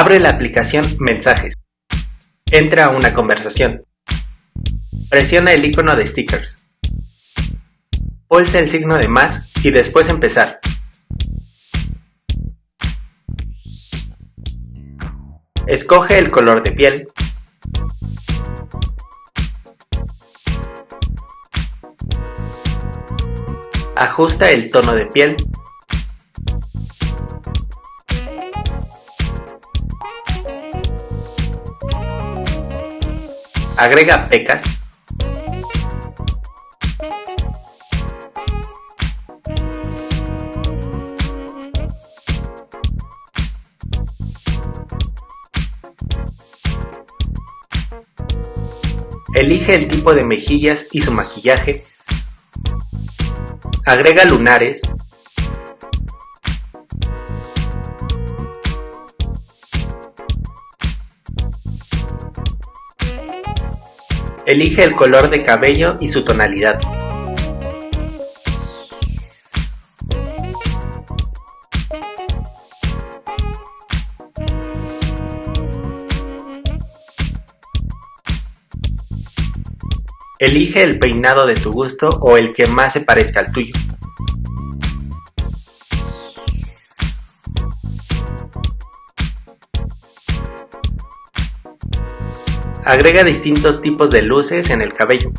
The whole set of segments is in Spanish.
Abre la aplicación Mensajes. Entra a una conversación. Presiona el icono de stickers. Pulsa el signo de más y después empezar. Escoge el color de piel. Ajusta el tono de piel. Agrega pecas. Elige el tipo de mejillas y su maquillaje. Agrega lunares. Elige el color de cabello y su tonalidad. Elige el peinado de tu gusto o el que más se parezca al tuyo. Agrega distintos tipos de luces en el cabello.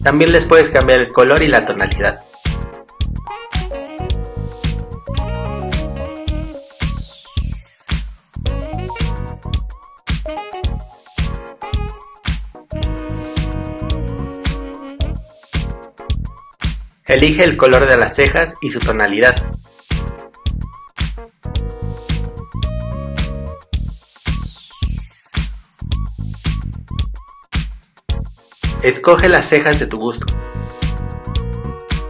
También les puedes cambiar el color y la tonalidad. Elige el color de las cejas y su tonalidad. Escoge las cejas de tu gusto.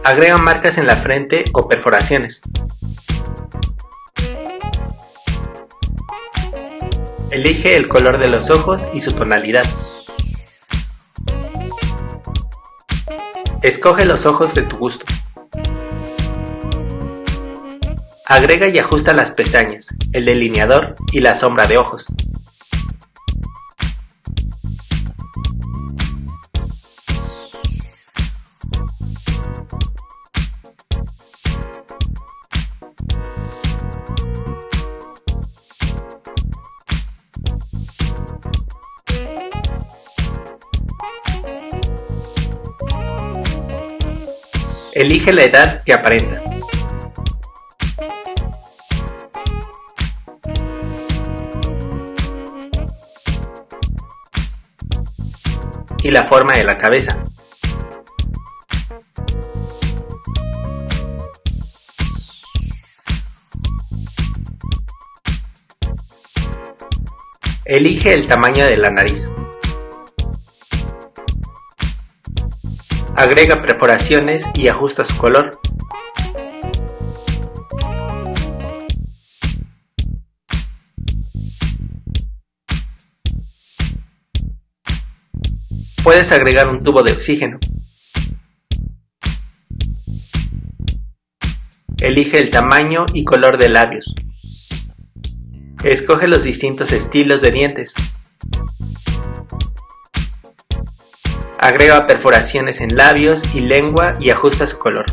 Agrega marcas en la frente o perforaciones. Elige el color de los ojos y su tonalidad. Escoge los ojos de tu gusto. Agrega y ajusta las pestañas, el delineador y la sombra de ojos. Elige la edad que aparenta. Y la forma de la cabeza. Elige el tamaño de la nariz. Agrega perforaciones y ajusta su color. Puedes agregar un tubo de oxígeno. Elige el tamaño y color de labios. Escoge los distintos estilos de dientes. Agrega perforaciones en labios y lengua y ajusta su color.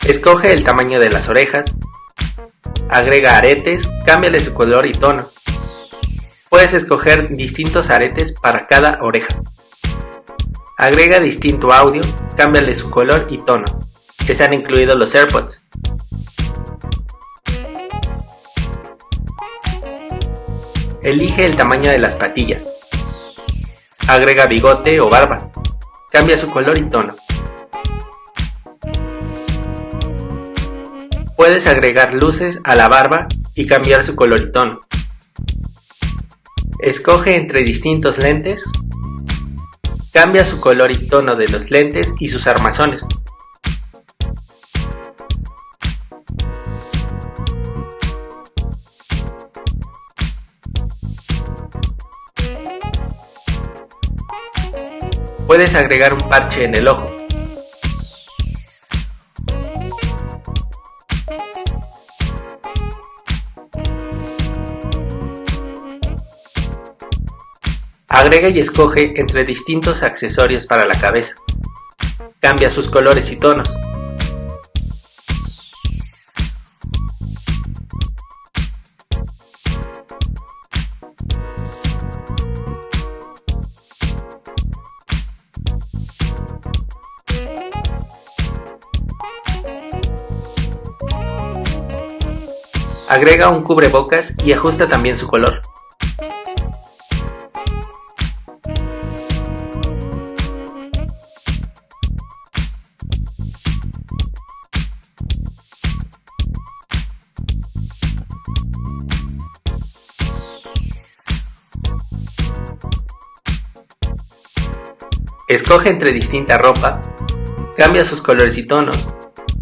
Escoge el tamaño de las orejas. Agrega aretes, cámbiale su color y tono. Puedes escoger distintos aretes para cada oreja. Agrega distinto audio, cámbiale su color y tono. Están incluidos los AirPods. Elige el tamaño de las patillas. Agrega bigote o barba. Cambia su color y tono. Puedes agregar luces a la barba y cambiar su color y tono. Escoge entre distintos lentes. Cambia su color y tono de los lentes y sus armazones. puedes agregar un parche en el ojo. Agrega y escoge entre distintos accesorios para la cabeza. Cambia sus colores y tonos. Agrega un cubrebocas y ajusta también su color. Escoge entre distinta ropa, cambia sus colores y tonos.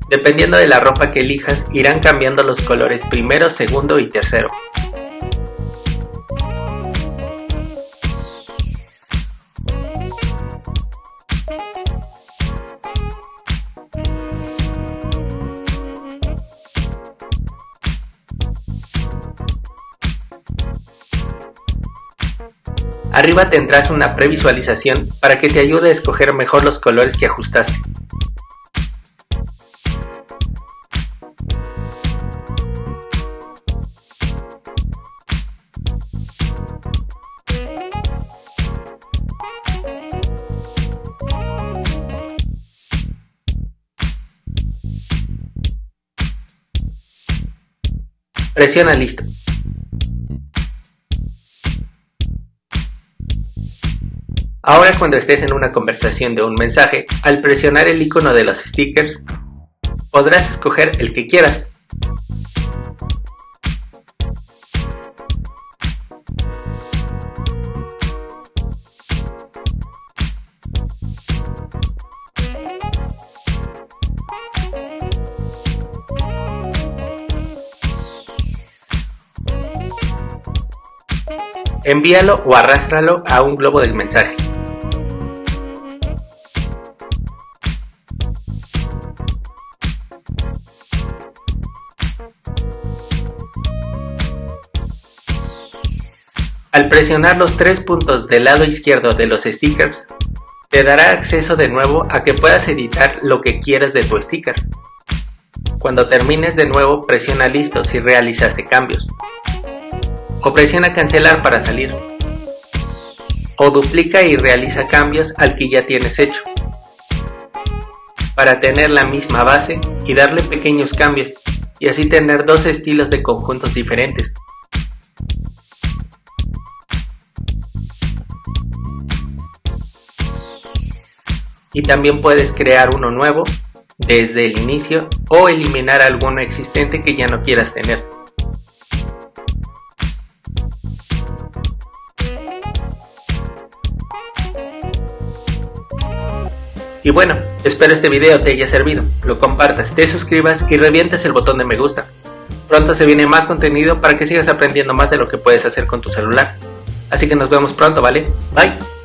Dependiendo de la ropa que elijas, irán cambiando los colores primero, segundo y tercero. Arriba tendrás una previsualización para que te ayude a escoger mejor los colores que ajustaste. Presiona listo. Ahora cuando estés en una conversación de un mensaje, al presionar el icono de los stickers, podrás escoger el que quieras. Envíalo o arrástralo a un globo del mensaje. Al presionar los 3 puntos del lado izquierdo de los stickers, te dará acceso de nuevo a que puedas editar lo que quieras de tu sticker. Cuando termines de nuevo, presiona listo si realizaste cambios. O presiona cancelar para salir. O duplica y realiza cambios al que ya tienes hecho, para tener la misma base y darle pequeños cambios, y así tener dos estilos de conjuntos diferentes. Y también puedes crear uno nuevo desde el inicio o eliminar alguno existente que ya no quieras tener. Y bueno, espero este video te haya servido, lo compartas, te suscribas y revientes el botón de me gusta. Pronto se viene más contenido para que sigas aprendiendo más de lo que puedes hacer con tu celular. Así que nos vemos pronto, ¿vale? Bye.